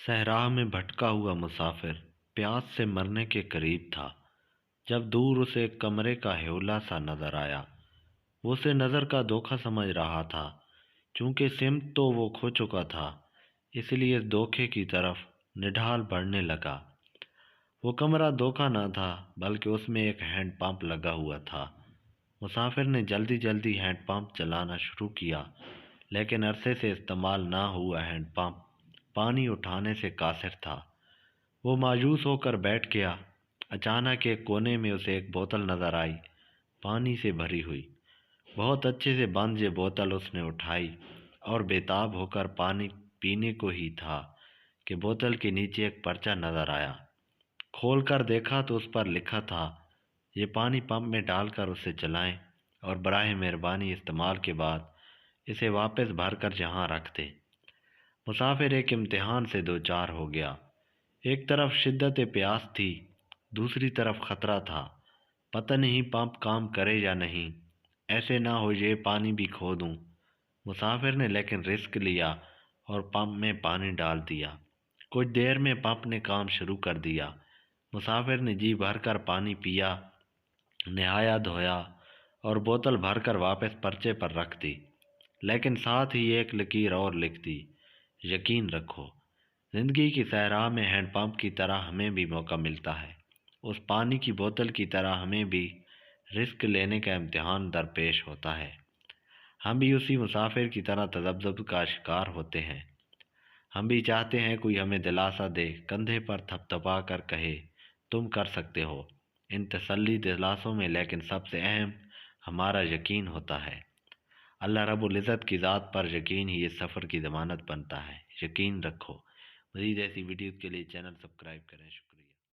صحرا میں بھٹکا ہوا مسافر پیاس سے مرنے کے قریب تھا جب دور اسے ایک کمرے کا ہیولا سا نظر آیا۔ وہ اسے نظر کا دھوکہ سمجھ رہا تھا، چونکہ سمت تو وہ کھو چکا تھا، اس لیے اس دھوکے کی طرف نڈھال بڑھنے لگا۔ وہ کمرہ دھوکہ نہ تھا، بلکہ اس میں ایک ہینڈ پمپ لگا ہوا تھا۔ مسافر نے جلدی جلدی ہینڈ پمپ چلانا شروع کیا، لیکن عرصے سے استعمال نہ ہوا ہینڈ پمپ پانی اٹھانے سے قاصر تھا۔ وہ مایوس ہو کر بیٹھ گیا۔ اچانک ایک کونے میں اسے ایک بوتل نظر آئی، پانی سے بھری ہوئی۔ بہت اچھے سے بند یہ بوتل اس نے اٹھائی اور بےتاب ہو کر پانی پینے کو ہی تھا کہ بوتل کے نیچے ایک پرچہ نظر آیا۔ کھول کر دیکھا تو اس پر لکھا تھا، یہ پانی پمپ میں ڈال کر اسے چلائیں اور براہ مہربانی استعمال کے بعد اسے واپس بھر کر جہاں رکھ دیں۔ مسافر ایک امتحان سے دوچار ہو گیا۔ ایک طرف شدت پیاس تھی، دوسری طرف خطرہ تھا۔ پتہ نہیں پمپ کام کرے یا نہیں، ایسے نہ ہو یہ پانی بھی کھو دوں۔ مسافر نے لیکن رسک لیا اور پمپ میں پانی ڈال دیا۔ کچھ دیر میں پمپ نے کام شروع کر دیا۔ مسافر نے جی بھر کر پانی پیا، نہایا دھویا اور بوتل بھر کر واپس پرچے پر رکھ دی، لیکن ساتھ ہی ایک لکیر اور لکھ دی، یقین رکھو، زندگی کی صحرا میں ہینڈ پمپ کی طرح ہمیں بھی موقع ملتا ہے، اس پانی کی بوتل کی طرح ہمیں بھی رسک لینے کا امتحان درپیش ہوتا ہے۔ ہم بھی اسی مسافر کی طرح تذبذب کا شکار ہوتے ہیں۔ ہم بھی چاہتے ہیں کوئی ہمیں دلاسا دے، کندھے پر تھپ تھپا کر کہے تم کر سکتے ہو۔ ان تسلی دلاسوں میں لیکن سب سے اہم ہمارا یقین ہوتا ہے۔ اللہ رب العزت کی ذات پر یقین ہی اس سفر کی ضمانت بنتا ہے۔ یقین رکھو۔ مزید ایسی ویڈیوز کے لیے چینل سبسکرائب کریں۔ شکریہ۔